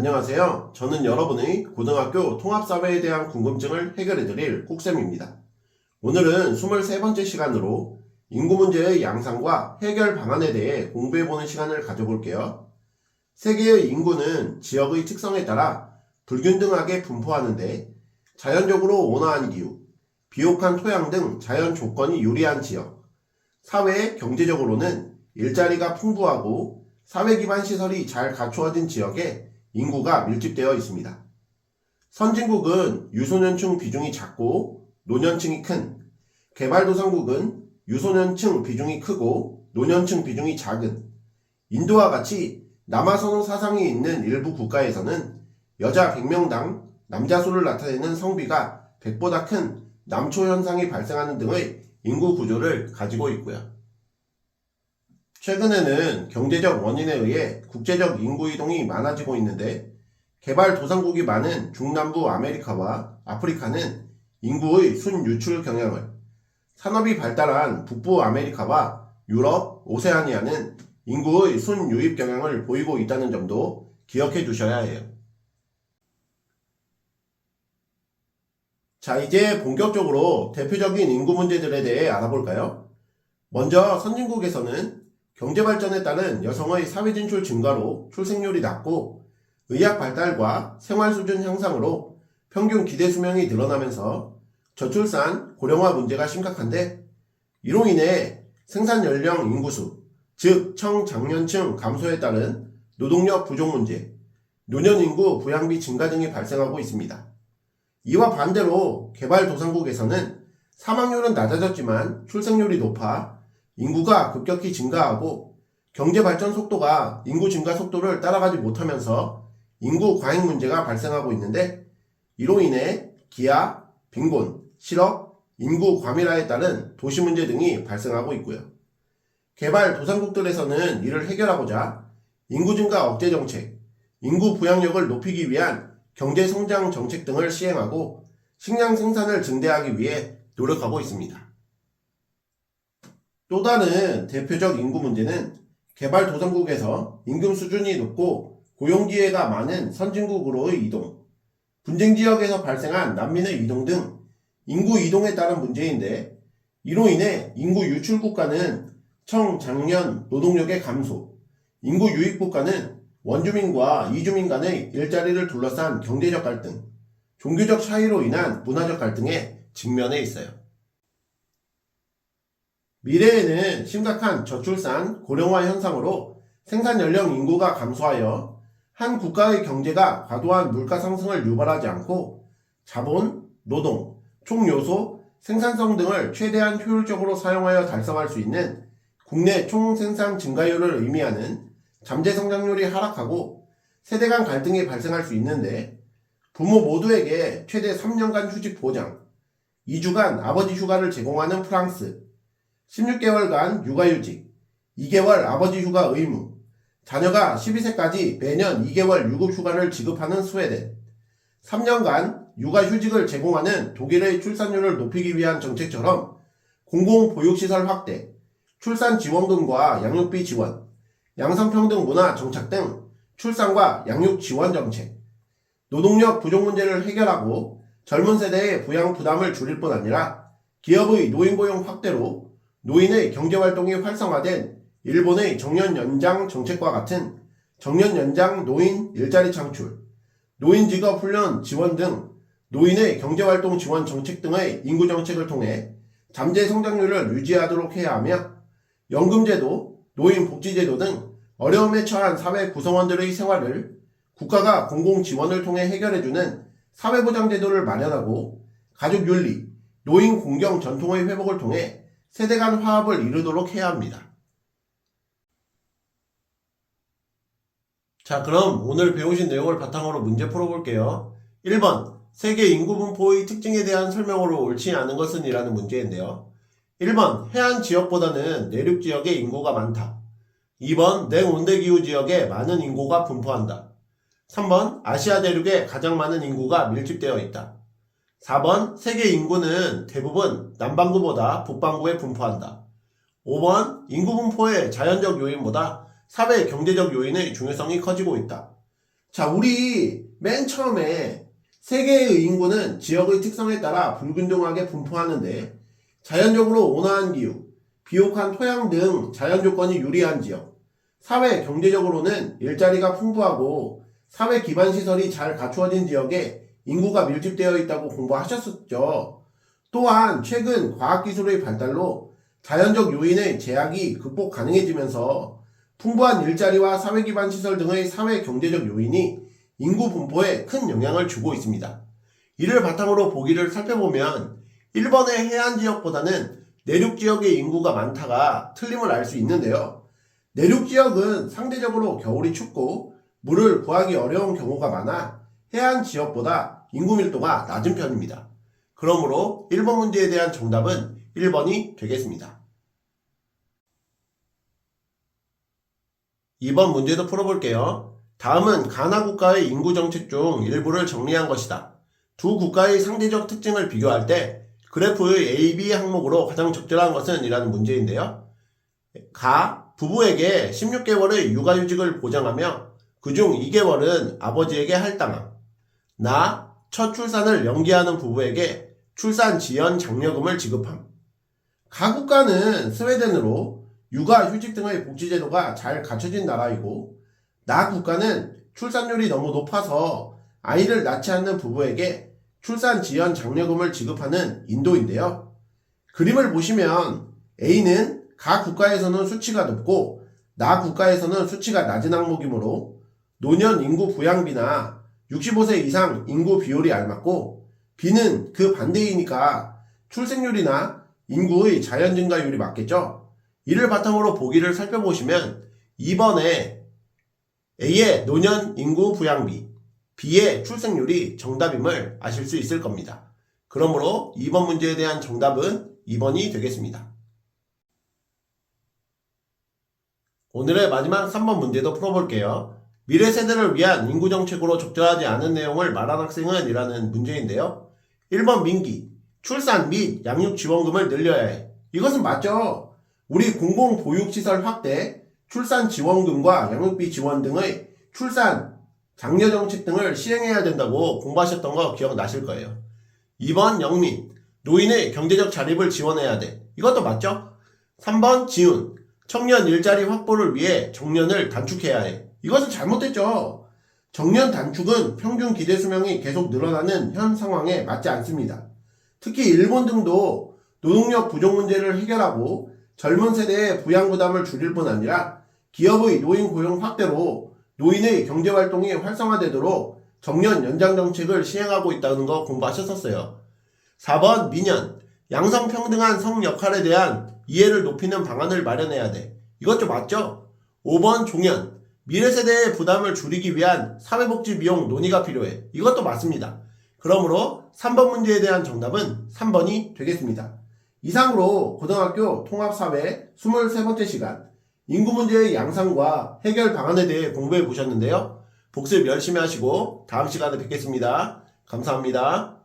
안녕하세요. 저는 여러분의 고등학교 통합사회에 대한 궁금증을 해결해드릴 꾹쌤입니다. 오늘은 23번째 시간으로 인구 문제의 양상과 해결 방안에 대해 공부해보는 시간을 가져볼게요. 세계의 인구는 지역의 특성에 따라 불균등하게 분포하는데 자연적으로 온화한 기후, 비옥한 토양 등 자연 조건이 유리한 지역, 사회 경제적으로는 일자리가 풍부하고 사회 기반 시설이 잘 갖추어진 지역에 인구가 밀집되어 있습니다. 선진국은 유소년층 비중이 작고 노년층이 큰, 개발도상국은 유소년층 비중이 크고 노년층 비중이 작은, 인도와 같이 남아선호 사상이 있는 일부 국가에서는 여자 100명당 남자 수를 나타내는 성비가 100보다 큰 남초 현상이 발생하는 등의 인구 구조를 가지고 있고요. 최근에는 경제적 원인에 의해 국제적 인구 이동이 많아지고 있는데 개발도상국이 많은 중남부 아메리카와 아프리카는 인구의 순유출 경향을, 산업이 발달한 북부 아메리카와 유럽, 오세아니아는 인구의 순유입 경향을 보이고 있다는 점도 기억해 두셔야 해요. 자, 이제 본격적으로 대표적인 인구 문제들에 대해 알아볼까요? 먼저 선진국에서는 경제발전에 따른 여성의 사회진출 증가로 출생률이 낮고 의학 발달과 생활수준 향상으로 평균 기대수명이 늘어나면서 저출산, 고령화 문제가 심각한데 이로 인해 생산연령 인구수, 즉 청장년층 감소에 따른 노동력 부족 문제, 노년인구 부양비 증가 등이 발생하고 있습니다. 이와 반대로 개발도상국에서는 사망률은 낮아졌지만 출생률이 높아 인구가 급격히 증가하고 경제발전 속도가 인구 증가 속도를 따라가지 못하면서 인구 과잉 문제가 발생하고 있는데 이로 인해 기아, 빈곤, 실업, 인구 과밀화에 따른 도시 문제 등이 발생하고 있고요. 개발도상국들에서는 이를 해결하고자 인구 증가 억제 정책, 인구 부양력을 높이기 위한 경제성장 정책 등을 시행하고 식량 생산을 증대하기 위해 노력하고 있습니다. 또 다른 대표적 인구 문제는 개발도상국에서 임금 수준이 높고 고용기회가 많은 선진국으로의 이동, 분쟁지역에서 발생한 난민의 이동 등 인구 이동에 따른 문제인데 이로 인해 인구 유출국가는 청장년 노동력의 감소, 인구 유입국가는 원주민과 이주민 간의 일자리를 둘러싼 경제적 갈등, 종교적 차이로 인한 문화적 갈등에 직면해 있어요. 미래에는 심각한 저출산, 고령화 현상으로 생산연령 인구가 감소하여 한 국가의 경제가 과도한 물가 상승을 유발하지 않고 자본, 노동, 총요소, 생산성 등을 최대한 효율적으로 사용하여 달성할 수 있는 국내 총생산 증가율을 의미하는 잠재 성장률이 하락하고 세대 간 갈등이 발생할 수 있는데 부모 모두에게 최대 3년간 휴직 보장, 2주간 아버지 휴가를 제공하는 프랑스, 16개월간 육아휴직, 2개월 아버지 휴가 의무, 자녀가 12세까지 매년 2개월 유급휴가를 지급하는 스웨덴, 3년간 육아휴직을 제공하는 독일의 출산율을 높이기 위한 정책처럼 공공보육시설 확대, 출산지원금과 양육비 지원, 양성평등 문화 정착 등 출산과 양육 지원 정책, 노동력 부족 문제를 해결하고 젊은 세대의 부양 부담을 줄일 뿐 아니라 기업의 노인 고용 확대로 노인의 경제활동이 활성화된 일본의 정년연장 정책과 같은 정년연장 노인 일자리 창출, 노인직업훈련 지원 등 노인의 경제활동 지원 정책 등의 인구정책을 통해 잠재 성장률을 유지하도록 해야 하며 연금제도, 노인복지제도 등 어려움에 처한 사회 구성원들의 생활을 국가가 공공지원을 통해 해결해주는 사회보장제도를 마련하고 가족윤리, 노인 공경 전통의 회복을 통해 세대 간 화합을 이루도록 해야 합니다. 자, 그럼 오늘 배우신 내용을 바탕으로 문제 풀어볼게요. 1번, 세계 인구 분포의 특징에 대한 설명으로 옳지 않은 것은? 이라는 문제인데요. 1번, 해안 지역보다는 내륙 지역에 인구가 많다. 2번, 냉온대기후 지역에 많은 인구가 분포한다. 3번, 아시아 대륙에 가장 많은 인구가 밀집되어 있다. 4번, 세계 인구는 대부분 남반구보다 북반구에 분포한다. 5번, 인구 분포의 자연적 요인보다 사회 경제적 요인의 중요성이 커지고 있다. 자, 우리 맨 처음에 세계의 인구는 지역의 특성에 따라 불균등하게 분포하는데 자연적으로 온화한 기후, 비옥한 토양 등 자연 조건이 유리한 지역, 사회 경제적으로는 일자리가 풍부하고 사회 기반 시설이 잘 갖추어진 지역에 인구가 밀집되어 있다고 공부하셨었죠. 또한 최근 과학기술의 발달로 자연적 요인의 제약이 극복 가능해지면서 풍부한 일자리와 사회 기반 시설 등의 사회 경제적 요인이 인구 분포에 큰 영향을 주고 있습니다. 이를 바탕으로 보기를 살펴보면 1번의 해안 지역보다는 내륙 지역의 인구가 많다가 틀림을 알 수 있는데요. 내륙 지역은 상대적으로 겨울이 춥고 물을 구하기 어려운 경우가 많아 해안 지역보다 인구 밀도가 낮은 편입니다. 그러므로 1번 문제에 대한 정답은 1번이 되겠습니다. 2번 문제도 풀어볼게요. 다음은 가나 국가의 인구 정책 중 일부를 정리한 것이다. 두 국가의 상대적 특징을 비교할 때 그래프의 A, B 항목으로 가장 적절한 것은? 이라는 문제인데요. 부부에게 16개월의 육아휴직을 보장하며 그중 2개월은 아버지에게 할당함. 첫 출산을 연기하는 부부에게 출산 지연 장려금을 지급함. 가 국가는 스웨덴으로 육아휴직 등의 복지제도가 잘 갖춰진 나라이고 나 국가는 출산율이 너무 높아서 아이를 낳지 않는 부부에게 출산 지연 장려금을 지급하는 인도인데요. 그림을 보시면 A는 가 국가에서는 수치가 높고 나 국가에서는 수치가 낮은 항목이므로 노년 인구 부양비나 65세 이상 인구 비율이 알맞고 B는 그 반대이니까 출생률이나 인구의 자연 증가율이 맞겠죠. 이를 바탕으로 보기를 살펴보시면 2번에 A의 노년 인구 부양비, B의 출생률이 정답임을 아실 수 있을 겁니다. 그러므로 2번 문제에 대한 정답은 2번이 되겠습니다. 오늘의 마지막 3번 문제도 풀어볼게요. 미래 세대를 위한 인구 정책으로 적절하지 않은 내용을 말한 학생은? 이라는 문제인데요. 1번 민기, 출산 및 양육 지원금을 늘려야 해. 이것은 맞죠? 우리 공공보육시설 확대, 출산 지원금과 양육비 지원 등의 출산 장려 정책 등을 시행해야 된다고 공부하셨던 거 기억나실 거예요. 2번 영민, 노인의 경제적 자립을 지원해야 돼. 이것도 맞죠? 3번 지훈, 청년 일자리 확보를 위해 정년을 단축해야 해. 이것은 잘못됐죠. 정년 단축은 평균 기대 수명이 계속 늘어나는 현 상황에 맞지 않습니다. 특히 일본 등도 노동력 부족 문제를 해결하고 젊은 세대의 부양 부담을 줄일 뿐 아니라 기업의 노인 고용 확대로 노인의 경제활동이 활성화되도록 정년 연장 정책을 시행하고 있다는 거 공부하셨었어요. 4번 민연, 양성평등한 성 역할에 대한 이해를 높이는 방안을 마련해야 돼. 이것도 맞죠? 5번 종연, 미래 세대의 부담을 줄이기 위한 사회복지 비용 논의가 필요해. 이것도 맞습니다. 그러므로 3번 문제에 대한 정답은 3번이 되겠습니다. 이상으로 고등학교 통합사회 23번째 시간 인구 문제의 양상과 해결 방안에 대해 공부해 보셨는데요. 복습 열심히 하시고 다음 시간에 뵙겠습니다. 감사합니다.